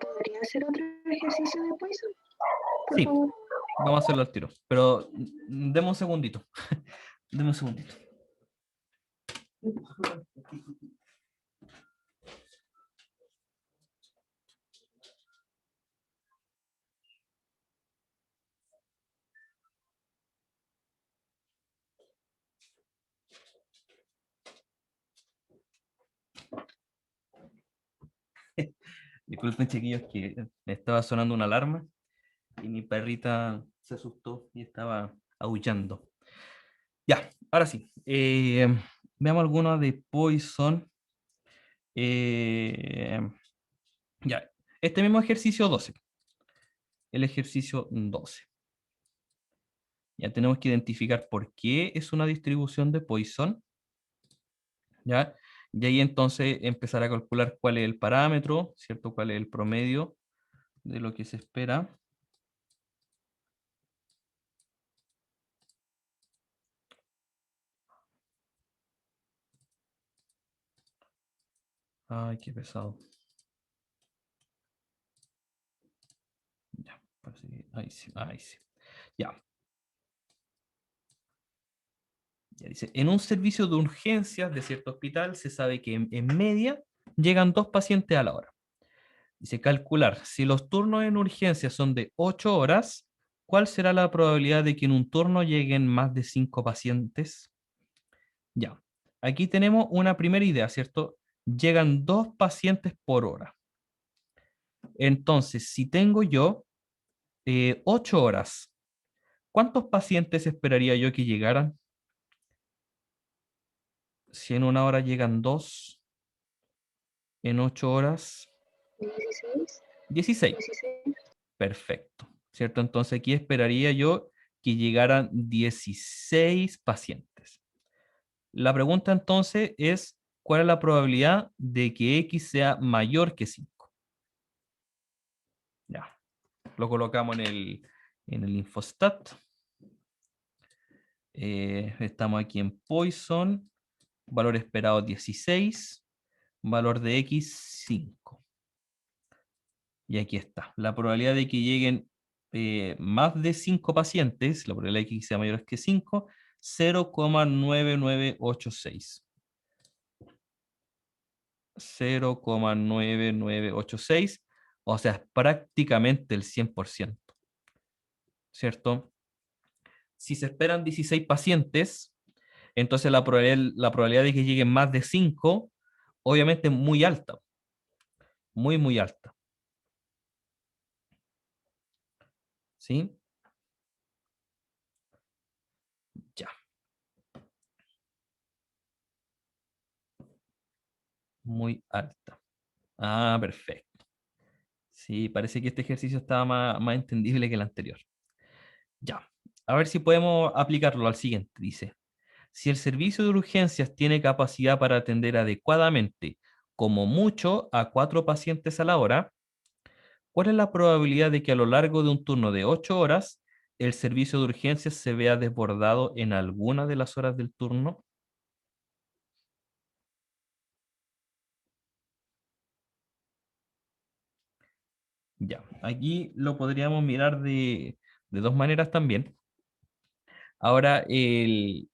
¿podría hacer otro ejercicio de Poisson? Por Sí, favor. vamos a hacerlo al tiro. Pero deme un segundito. Deme un segundito. Disculpen, chiquillos, que me estaba sonando una alarma y mi perrita se asustó y estaba aullando. Ya, ahora sí. Veamos algunos de Poison. Ya, este mismo ejercicio 12. El ejercicio 12. Ya tenemos que identificar por qué es una distribución de Poisson. ¿Ya? Y ahí entonces empezar a calcular cuál es el parámetro, ¿cierto? Cuál es el promedio de lo que se espera. Ay, qué pesado. Ya, ahí sí, ahí sí. Ya. Ya dice, en un servicio de urgencias de cierto hospital se sabe que en media llegan 2 pacientes a la hora. Dice, calcular, si los turnos en urgencias son de 8 horas, ¿cuál será la probabilidad de que en un turno lleguen más de 5 pacientes? Ya, aquí tenemos una primera idea, ¿cierto? Llegan 2 pacientes por hora. Entonces, si tengo yo 8 horas, ¿cuántos pacientes esperaría yo que llegaran? Si en una hora llegan 2, en 8 horas, 16. 16. 16. Perfecto, ¿cierto? Entonces aquí esperaría yo que llegaran 16 pacientes. La pregunta entonces es, ¿cuál es la probabilidad de que X sea mayor que 5? Ya, lo colocamos en el infostat. Estamos aquí en Poisson, valor esperado 16, valor de X 5. Y aquí está. La probabilidad de que lleguen más de 5 pacientes, la probabilidad de que sea mayor que 5, 0,9986. 0,9986, o sea, es prácticamente el 100%, ¿cierto? Si se esperan 16 pacientes, entonces la probabilidad de que lleguen más de 5, obviamente muy alta, muy, muy alta. ¿Sí? Ya. Muy alta. Ah, perfecto. Sí, parece que este ejercicio estaba más entendible que el anterior. Ya. A ver si podemos aplicarlo al siguiente. Dice, si el servicio de urgencias tiene capacidad para atender adecuadamente, como mucho, a 4 pacientes a la hora, ¿cuál es la probabilidad de que a lo largo de un turno de 8 horas el servicio de urgencias se vea desbordado en alguna de las horas del turno? Ya, aquí lo podríamos mirar de dos maneras también. Ahora, el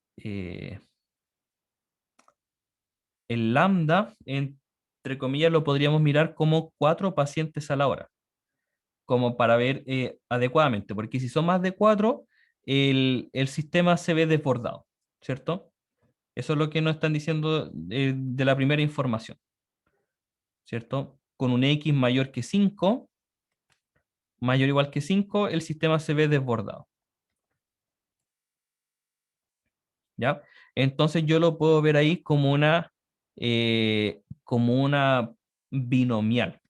lambda, entre comillas, lo podríamos mirar como 4 pacientes a la hora, como para ver adecuadamente, porque si son más de 4, el sistema se ve desbordado, ¿cierto? Eso es lo que nos están diciendo de la primera información, ¿cierto? Con un X mayor que 5, mayor o igual que 5, el sistema se ve desbordado, ¿ya? Entonces yo lo puedo ver ahí como una binomial.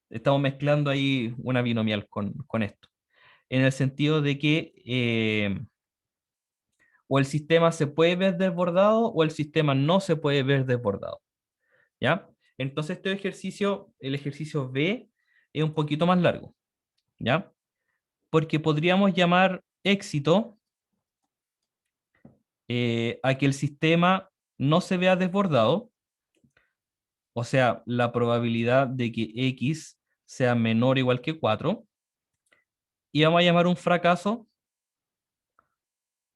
Estamos mezclando ahí una binomial con esto, en el sentido de que o el sistema se puede ver desbordado o el sistema no se puede ver desbordado, ¿ya? Entonces este ejercicio, el ejercicio B, es un poquito más largo, ¿ya? Porque podríamos llamar éxito a que el sistema no se vea desbordado, o sea, la probabilidad de que X sea menor o igual que 4, y vamos a llamar un fracaso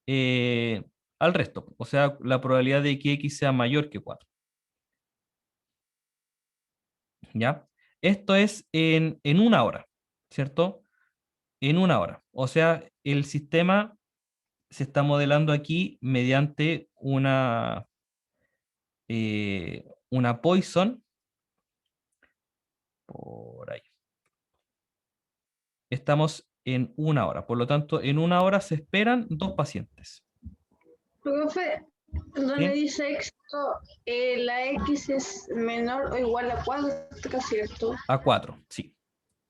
eh, al resto, o sea, la probabilidad de que X sea mayor que 4, ¿ya? Esto es en una hora, ¿cierto? En una hora. O sea, el sistema se está modelando aquí mediante una Poisson, por ahí. Estamos en una hora, por lo tanto, en una hora se esperan 2 pacientes. Profe, ¿dónde ¿Sí? dice éxito? La X es menor o igual a 4, ¿cierto? A 4, sí.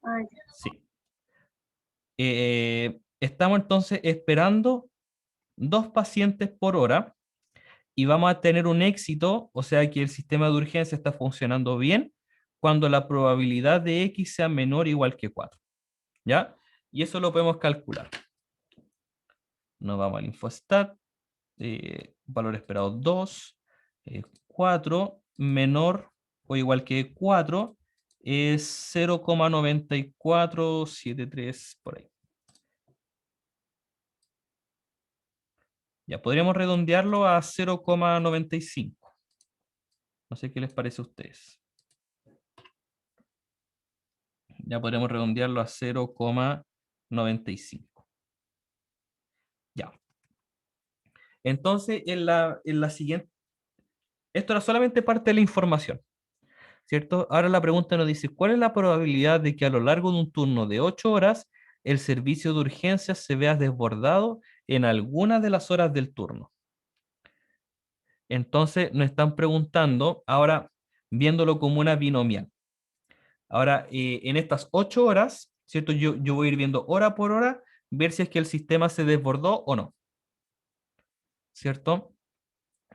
Ah, ya. Sí. Estamos entonces esperando 2 pacientes por hora y vamos a tener un éxito, o sea que el sistema de urgencia está funcionando bien cuando la probabilidad de X sea menor o igual que 4. ¿Ya? Y eso lo podemos calcular. Nos vamos al Infostat, valor esperado 2, 4 menor o igual que 4 es 0,9473 por ahí. Ya podríamos redondearlo a 0,95. No sé qué les parece a ustedes. Ya podremos redondearlo a 0,95. Ya. Entonces, en la siguiente, esto era solamente parte de la información, ¿cierto? Ahora la pregunta nos dice, ¿cuál es la probabilidad de que a lo largo de un turno de 8 horas el servicio de urgencias se vea desbordado en alguna de las horas del turno? Entonces, nos están preguntando, ahora viéndolo como una binomial. Ahora, en estas 8 horas, ¿cierto? Yo voy a ir viendo hora por hora, ver si es que el sistema se desbordó o no, ¿cierto?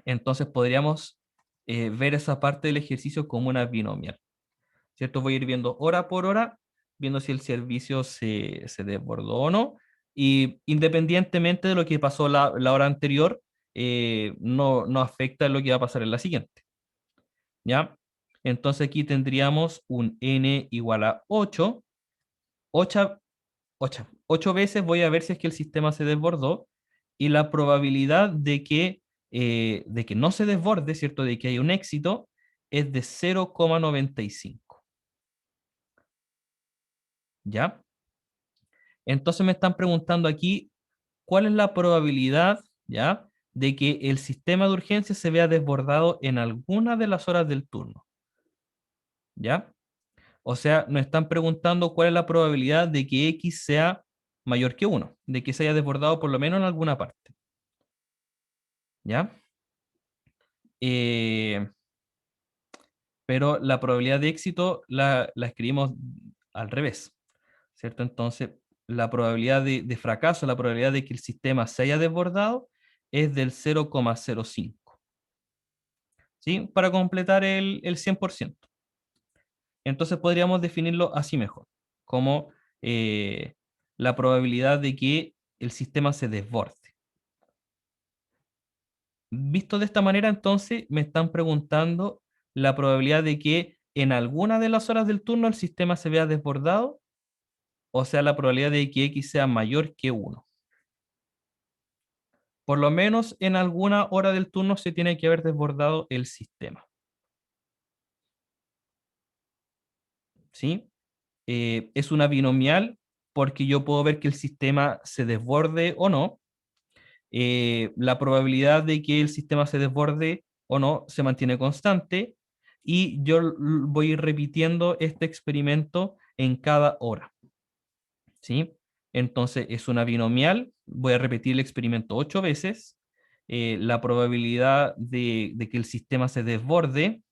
Entonces podríamos ver esa parte del ejercicio como una binomial, ¿cierto? Voy a ir viendo hora por hora, viendo si el servicio se desbordó o no, y independientemente de lo que pasó la hora anterior, no afecta lo que va a pasar en la siguiente, ¿ya? Entonces aquí tendríamos un n igual a 8, 8 veces voy a ver si es que el sistema se desbordó y la probabilidad de que no se desborde, ¿cierto? De que haya un éxito es de 0,95. ¿Ya? Entonces me están preguntando aquí cuál es la probabilidad, ¿ya? De que el sistema de urgencia se vea desbordado en alguna de las horas del turno. ¿Ya? O sea, nos están preguntando cuál es la probabilidad de que X sea mayor que 1, de que se haya desbordado por lo menos en alguna parte. ¿Ya? Eh, pero la probabilidad de éxito la escribimos al revés, ¿cierto? Entonces, la probabilidad de fracaso, la probabilidad de que el sistema se haya desbordado es del 0,05, ¿sí? Para completar el 100%. Entonces podríamos definirlo así mejor, como la probabilidad de que el sistema se desborde. Visto de esta manera, entonces me están preguntando la probabilidad de que en alguna de las horas del turno el sistema se vea desbordado, o sea, la probabilidad de que X sea mayor que 1. Por lo menos en alguna hora del turno se tiene que haber desbordado el sistema. ¿Sí? Es una binomial porque yo puedo ver que el sistema se desborde o no. La probabilidad de que el sistema se desborde o no se mantiene constante y yo voy a ir repitiendo este experimento en cada hora. ¿Sí? Entonces es una binomial, voy a repetir el experimento 8 veces. La probabilidad de que el sistema se desborde,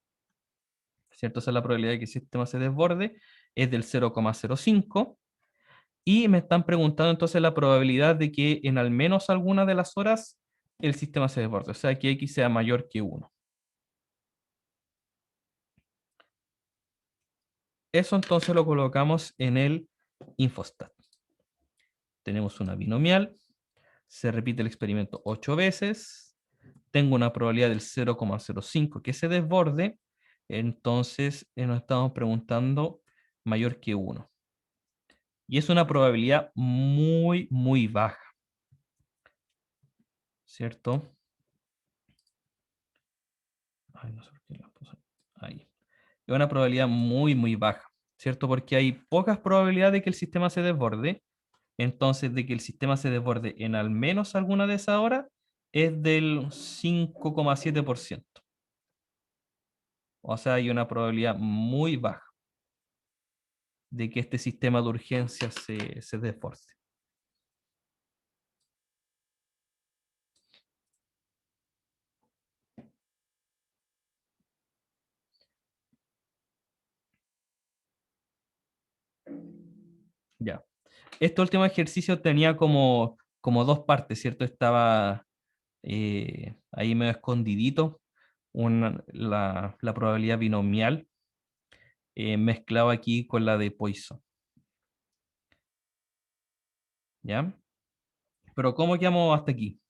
¿cierto? Esa es la probabilidad de que el sistema se desborde, es del 0,05. Y me están preguntando entonces la probabilidad de que en al menos alguna de las horas el sistema se desborde, o sea que X sea mayor que 1. Eso entonces lo colocamos en el Infostat. Tenemos una binomial, se repite el experimento 8 veces, tengo una probabilidad del 0,05 que se desborde, entonces nos estamos preguntando mayor que 1. Y es una probabilidad muy, muy baja, ¿cierto? Ay, no sé por qué la puse ahí. Es una probabilidad muy, muy baja, ¿cierto? Porque hay pocas probabilidades de que el sistema se desborde. Entonces, de que el sistema se desborde en al menos alguna de esas horas es del 5,7%. O sea, hay una probabilidad muy baja de que este sistema de urgencia se desborde. Ya. Este último ejercicio tenía como dos partes, ¿cierto? Estaba ahí medio escondidito, la probabilidad binomial mezclado aquí con la de Poisson. ¿Ya? Pero ¿cómo quedamos hasta aquí?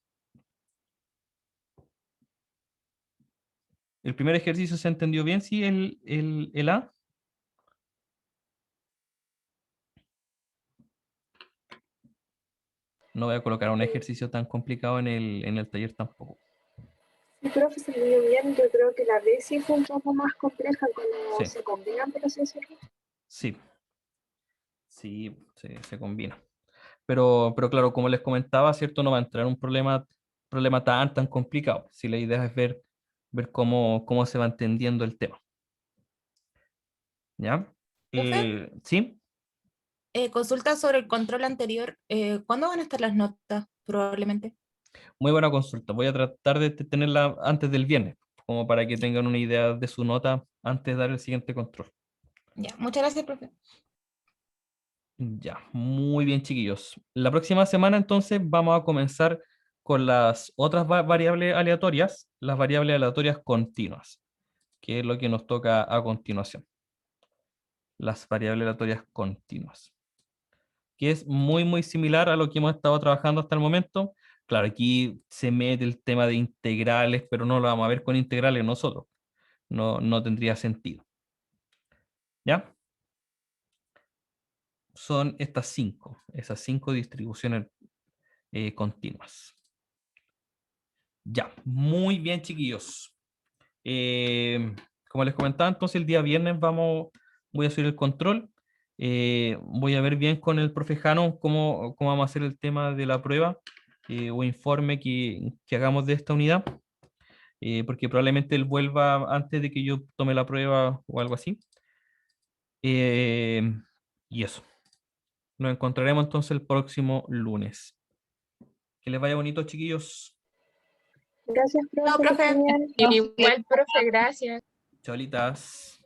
¿El primer ejercicio se entendió bien? ¿Sí? ¿El A? No voy a colocar un ejercicio tan complicado en el taller tampoco. Sí, profe, se entendió bien. Yo creo que la B sí fue un poco más compleja cuando Sí. se combinan, por así decirlo. Sí. Sí, se combina. Pero claro, como les comentaba, ¿cierto? No va a entrar un problema tan complicado. Si la idea es ver cómo se va entendiendo el tema. ¿Ya? Profe, ¿Sí? consulta sobre el control anterior. ¿Cuándo van a estar las notas? Probablemente. Muy buena consulta. Voy a tratar de tenerla antes del viernes, como para que tengan una idea de su nota antes de dar el siguiente control. Ya, muchas gracias, profe. Ya, muy bien, chiquillos. La próxima semana entonces vamos a comenzar con las otras variables aleatorias, las variables aleatorias continuas, que es lo que nos toca a continuación. Las variables aleatorias continuas, que es muy similar a lo que hemos estado trabajando hasta el momento. Claro, aquí se mete el tema de integrales, pero no lo vamos a ver con integrales nosotros. No tendría sentido. ¿Ya? Son esas cinco distribuciones continuas. Ya, muy bien, chiquillos. Como les comentaba, entonces el día viernes voy a hacer el control. Voy a ver bien con el profe Jano cómo vamos a hacer el tema de la prueba o informe que hagamos de esta unidad, porque probablemente él vuelva antes de que yo tome la prueba o algo así. Eh, y eso. Nos encontraremos entonces el próximo lunes. Que les vaya bonito, chiquillos. Gracias, No, profe, que esté profe. bien. No, Igual, profe, gracias. Chaulitas.